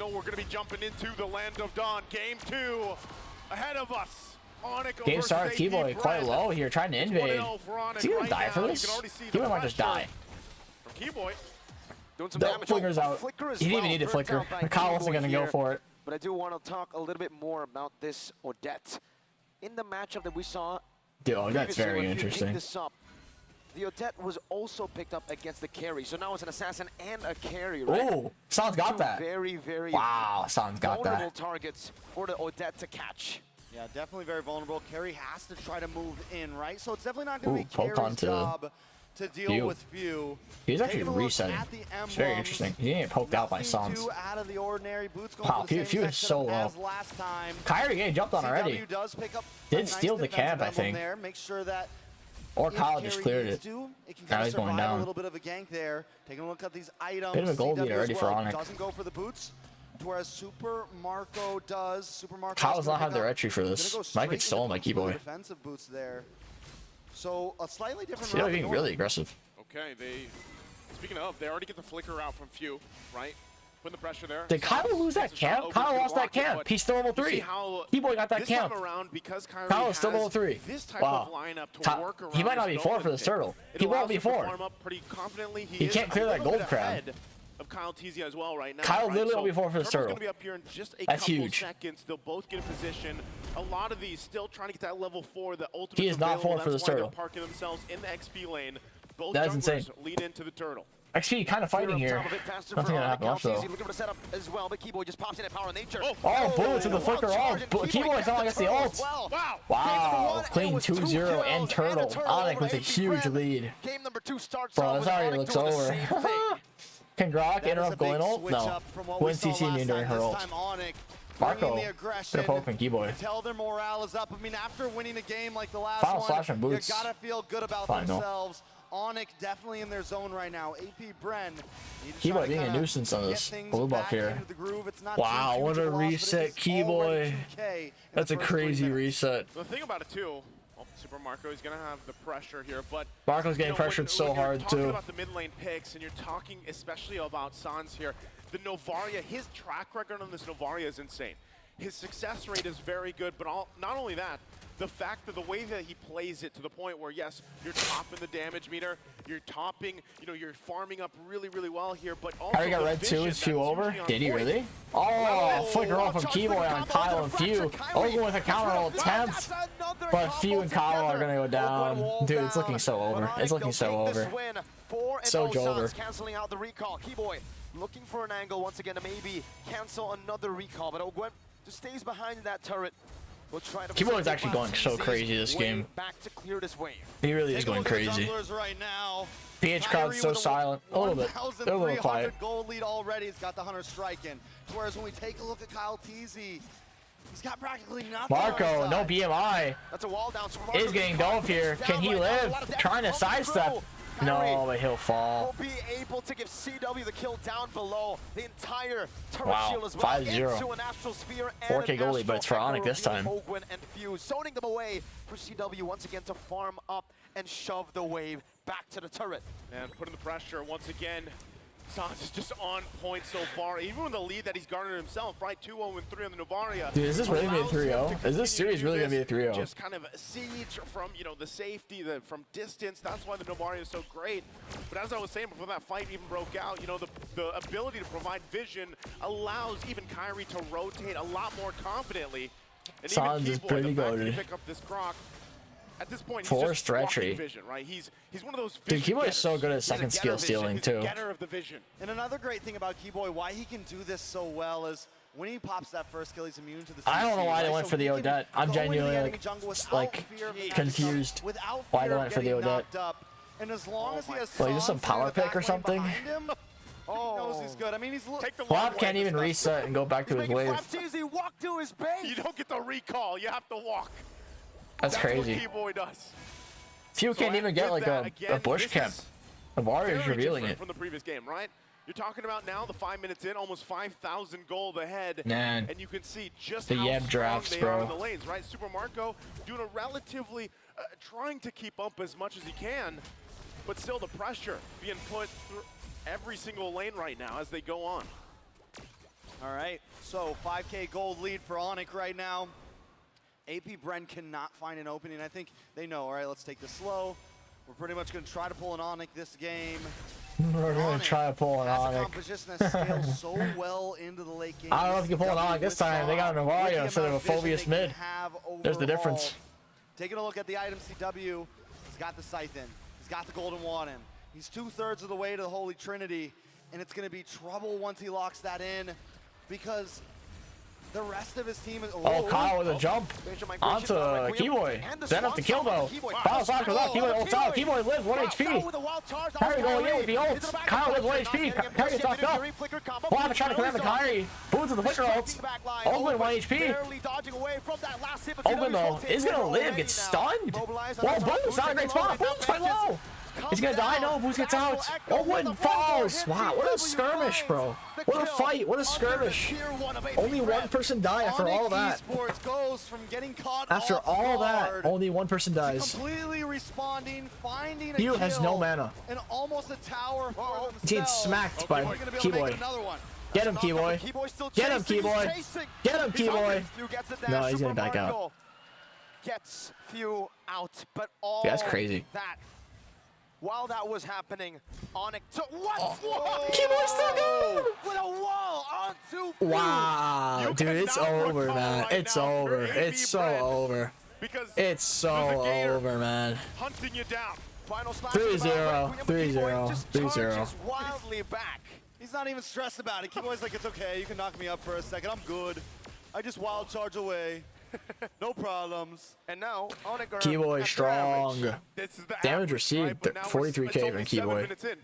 final. We're going to be jumping into the land of dawn. Game 2 ahead of us. Onic Game start, Keyboy quite low here, trying to invade. Is he gonna die for this? Keyboy might just die. From Keyboy. Doing some damage. Flicker's out. He didn't even need to flicker. Kyle wasn't gonna go for it. But I do want to talk a little bit more about this Odette. In the matchup that we saw, dude, that's very interesting. The Odette was also picked up against the carry, so now it's an assassin and a carry, right? Oh, San's got that. Very, very San's got vulnerable targets for the Odette to catch. Yeah, definitely very vulnerable. Carry has to try to move in, right? So it's definitely not going to be Carry's onto job to deal with Few. He's actually resetting. It's very interesting. He didn't get poked out by Sans. Out of the ordinary. Boots going Wow, Few is so low. Last time. Kyrie getting jumped on already. Does pick up did steal the camp, I think. There. Make sure that or Kyle just cleared it. Now he's going down. A little bit of a gank there. Taking a look at these items. Bit of a gold lead already for Onic. Doesn't go for the boots. Whereas Super Marco does. Super Marco Kyle's not have the retry for this. Might get stolen by Keyboy. Defensive boots there. So a slightly different. They're being really aggressive. Okay, speaking of, they already get the flicker out from Few, right? Putting the pressure there. Did Kyle lose that camp? Kyle lost that camp. He's still level 3. Keyboy got that camp. Kyle is still level 3. Wow. He might not be 4 for this turtle. He won't be 4. He can't clear that gold crown. Of Kyle TZ as well right now. Kyle literally will be 4 for this turtle. Gonna be up here in just a That's couple huge. seconds. They'll both get in position. A lot of these still trying to get that level 4. The ultimate. He is not 4 for this turtle. Parking themselves in the XP lane. Both that is insane. Lead into the turtle. XP kind of fighting here. Nothing gonna happen much though. Oh, bullet to the flicker off. Keyboy's not against the ult. Wow. Clean 2-0 and turtle. Onic with a huge lead. Bro, this already looks over. Can Grok interrupt going ult? No. Win CC immune during her ult. Marco gonna poke and Keyboy. Tell their morale is up. I mean, after winning a game like the last Final one, slash on boots. You gotta feel good about themselves. Onic definitely in their zone right now. AP Bren. Keyboy being a nuisance on this blue buff here. Wow, what a reset, Keyboy. That's a crazy reset. The thing about it too, Super Marco is going to have the pressure here, but Marco's getting pressured so hard too. Talking about the mid lane picks, and you're talking especially about Sans here. The Novaria, his track record on this Novaria is insane. His success rate is very good, but not only that, the fact that the way that he plays it to the point where, yes, you're topping the damage meter, you're topping, you're farming up really, really well here, but also Harry got red 2, is Few over? Did he really? Oh, flicker off of Keyboy on Kyle and Few. Ogun with a counter attempt, but Few and Kyle are gonna go down. Dude, it's looking so over. It's looking so over. So over. Canceling out the recall. Keyboy looking for an angle once again to maybe cancel another recall, but Ogun just stays behind that turret. We'll try to Keyboy is actually going so crazy this game. Back to clear this wave. He really is going crazy. Right now. PH crowd's so silent. A little bit. They're a little quiet. Gold lead already. He's got the Hunter striking. Whereas when we take a look at Kyle TZ, he's got practically nothing. Marco, no BMI. That's a wall down. Is getting dove here. Can he live? Trying to sidestep. No, but he'll fall. Will be able to give CW the kill down below. The entire turret shield as well. 5-0. 4K goalie, but it's for Onic this time. Ogwin and Fuse, zoning them away for CW once again to farm up and shove the wave back to the turret. And putting the pressure once again. Sans is just on point so far, even with the lead that he's garnered himself, right? 2-0 and 3 on the Novaria. Dude, is this really going to be a 3-0? Is this series really going to be a 3-0? Just kind of a siege from, the safety, from distance. That's why the Novaria is so great. But as I was saying before that fight even broke out, the ability to provide vision allows even Kyrie to rotate a lot more confidently. And Sans is pretty good. Pick up this Croc. At this point, he's just walking vision, right? He's one of those dude, Keyboy is so good at second skill stealing too. Of the vision. And another great thing about Keyboy, why he can do this so well is when he pops that first skill, he's immune to the CC. I don't know why they went for the Odette. I'm genuinely confused why they went for the Odette. And as long as he has like, is this some power pick or something? Knows he's good. I mean, he's Flop can't even reset and go back to his wave. Walk to his base. You don't get the recall. You have to walk. That's crazy. What Keyboy does. Few can't even get like a bush camp. The Warrior's revealing it. From the previous game, right? You're talking about now the 5 minutes in, almost 5,000 gold ahead. Man, and you can see just the how Yeb drafts, they are in the lanes, right? Super Marco doing a relatively, trying to keep up as much as he can, but still the pressure being put through every single lane right now as they go on. All right, so 5K gold lead for Onic right now. AP Bren cannot find an opening. I think they know, all right, let's take this slow. We're pretty much going to try to pull an Onic this game. We're going to try to pull an Onic. Onic. Composition that scales so well into the late game. I don't know if you can pull an Onic this time. They got a Novaria instead of a Phobius mid. There's the difference. Taking a look at the item CW, he's got the Scythe in. He's got the Golden Wand in. He's 2/3 of the way to the Holy Trinity, and it's going to be trouble once he locks that in because the rest of his team is... Oh, Kyle with a jump onto Keyboy. Then up to kill though. Kyle socks with up. Keyboy ults out. Keyboy lives 1 HP. Kyrie going in with the ults. Kyle lives 1 HP. Kyrie gets knocked up. Flava trying to command the Kyrie. Boots with the flicker ults. Oakland 1 HP. Oakland though is going to live. Gets stunned. Well, Boom's not a great spot. Boom's quite low. He's gonna die. No, Boots gets out. Oakland falls. Wow, what a skirmish, bro. What a fight. What a skirmish. Only one person died after all that. After all that, only one person dies. Completely responding, finding a Hugh has no mana. And almost a tower. He's getting smacked by Keyboy. Get him, Keyboy. Get him, Keyboy. Get him, Keyboy. No, he's gonna back out. Gets few out, but all yeah, that's crazy. That while that was happening, Onic took what? Keyboy's still going! With a wall onto wow, dude, it's over, man. It's over. It's so over. It's so over, man. Hunting you down. 3-0. 3-0. 3-0. Wildly back. He's not even stressed about it. Keyboy's like, it's okay. You can knock me up for a second. I'm good. I just wild charge away. No problems. And now, Onic Keyboy strong. Damage received, right? 43k from Keyboy.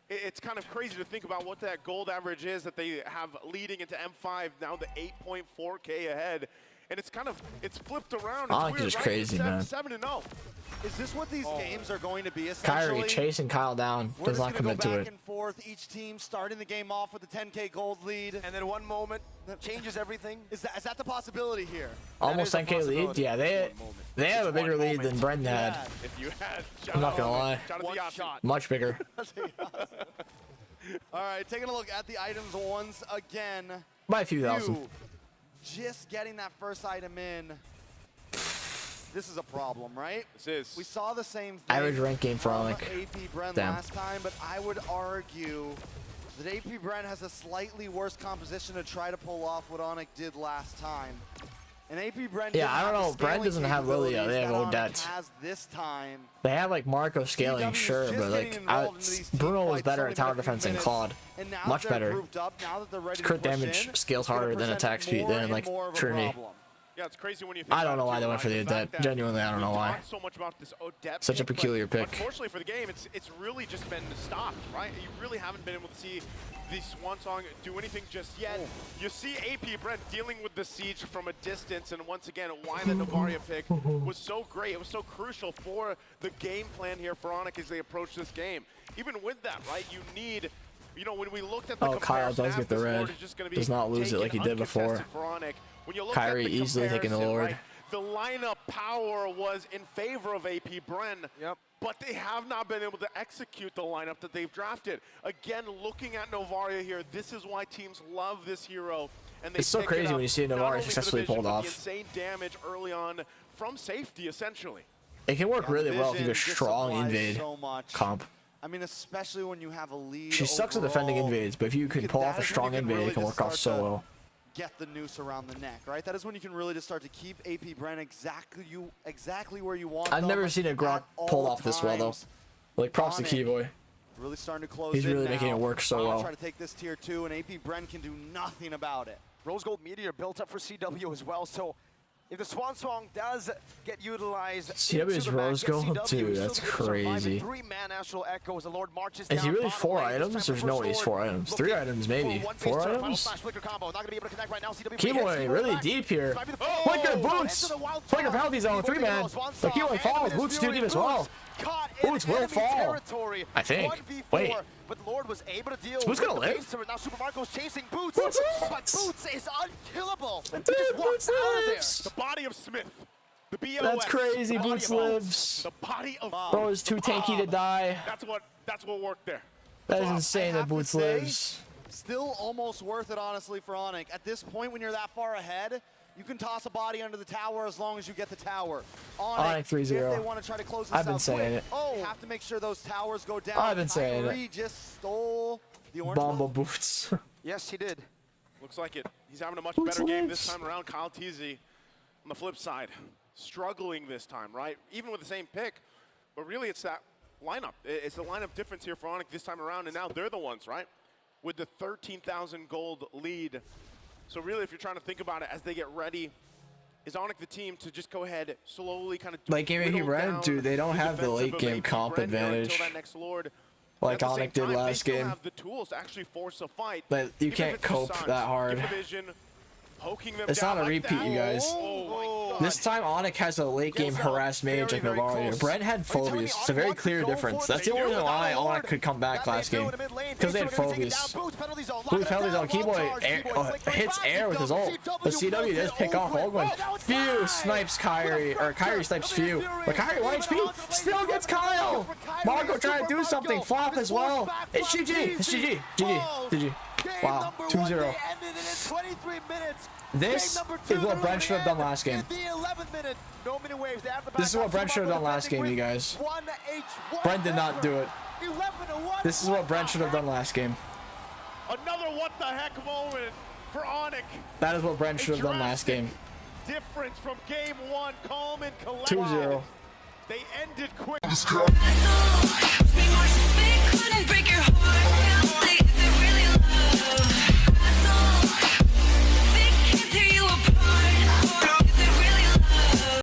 It's kind of crazy to think about what that gold average is that they have leading into M5, now the 8.4k ahead. And it's kind of, it's flipped around. Onic is crazy, man. 7-0. Is this what these games are going to be essentially? Kyrie chasing Kyle down, does not commit to it. Back and forth, each team starting the game off with a 10k gold lead. And then one moment changes everything. Is that the possibility here? Almost 10k lead? Yeah, they have a bigger lead than Bren had. If you had, I'm not gonna lie. One shot. Much bigger. All right, taking a look at the items once again. By a few thousand. Just getting that first item in. This is a problem, right? This is. We saw the same thing. Average rank game for Onic. AP Bren last time, but I would argue that AP Bren has a slightly worse composition to try to pull off what Onic did last time. And AP Bren. Yeah, I don't know. Bren doesn't have Lilia. They have Odette. Has this time. They have like Marco scaling, sure, but like Bruno was better at tower defense than Claude. Much better. Crit damage scales harder than attack speed than like Trinity. Yeah, it's crazy when you think I don't know why they went for the Odette. Genuinely, I don't know why. So much about this Odette Such a peculiar pick. Unfortunately for the game, it's really just been stopped, right? You really haven't been able to see the Swan Song do anything just yet. You see AP Bren dealing with the siege from a distance, and once again, why the Novaria pick was so great. It was so crucial for the game plan here for Onic as they approach this game. Even with that, right, you need, you know, when we looked at the Kyle does get the red. Does not lose it like he did before. When you look Kyrie at the easily taking the Lord. right, the lineup power was in favor of AP Bren, but they have not been able to execute the lineup that they've drafted. Again, looking at Novaria here, this is why teams love this hero. And they it's so crazy when you see Novaria successfully pulled off. Insane damage early on from safety, essentially. It can work really well if you have a strong invade comp. I mean, especially when you have a lead. She sucks at defending invades, but if you can pull off a strong invade, it can work off so well. Get the noose around the neck, right? That is when you can really just start to keep AP Bren exactly where you want. I've never seen a Grok pull off this well though. Like props to Keyboy. Really starting to close. He's really making it work so well. Try to take this tier 2, and AP Bren can do nothing about it. Rose Gold Meteor built up for CW as well, so if the Swan Song does get utilized, CW's Rose Gold, dude, that's crazy. Is he really 4 items? There's no way he's 4 items. 3 items, maybe. 4 items? Keyboy really deep here. Flicker Boots! Flicker penalty zone, 3-man. But Keyboy falls, Boots do deep as well. Boots will fall. I think. Wait. But Lord was able to deal Boots gonna live? Now Super Marco's chasing Boots. Boots But Boots is unkillable. Dude, Just Boots out of there. lives! The body of Smith. The BO5. That's crazy, Boots lives. The body of Bro is too tanky to die. That's what worked there. That is insane that Boots lives. Still almost worth it, honestly, for Onic. At this point, when you're that far ahead, you can toss a body under the tower as long as you get the tower. Onic 3-0. If they want to try to close this I've been out saying quick, it. they have to make sure those towers go down. I've been saying Kyrie just stole the orange Bumble ball. boots. Yes, he did. Looks like it. He's having a much Boots better game lives. this time around. Kyle Teasy, on the flip side, struggling this time, right? Even with the same pick, but really it's that lineup. It's the lineup difference here for Onic this time around, and now they're the ones, right? With the 13,000 gold lead. So really, if you're trying to think about it as they get ready, is Onic the team to just go ahead, slowly kind of Late game whittle Red, down dude, they don't have the defensive late game maybe comp Bren here advantage. until that next Lord. Like At the same Onic did time, last they still game. have the tools to actually force a fight. But you even if can't it's just cope Sans. that hard. Give the vision, poking them It's down not a like repeat, that. you guys. Oh my God. This time Onic has a late game harass mage like very Novaria. close. Brent had phobias. It's a very clear difference. That's the only reason why Onic could come back last game. Because they had phobias. Boost penalties on Keyboy hits air with his ult. But CW does pick off Ogwin. Few snipes Kyrie, or Kyrie snipes Few. But Kyrie 1 HP still gets Kyle. Marco trying to do something. Flop as well. It's GG. It's GG. GG. Wow. 2-0. This is what Brent should have done last game. This is what Brent should have done last game, you guys. Brent did not do it. This is what Brent should have done last game. Another what the heck moment for Onic. That is what Brent should have done last game. Difference from game one, calm and collected. 2-0. They ended quick.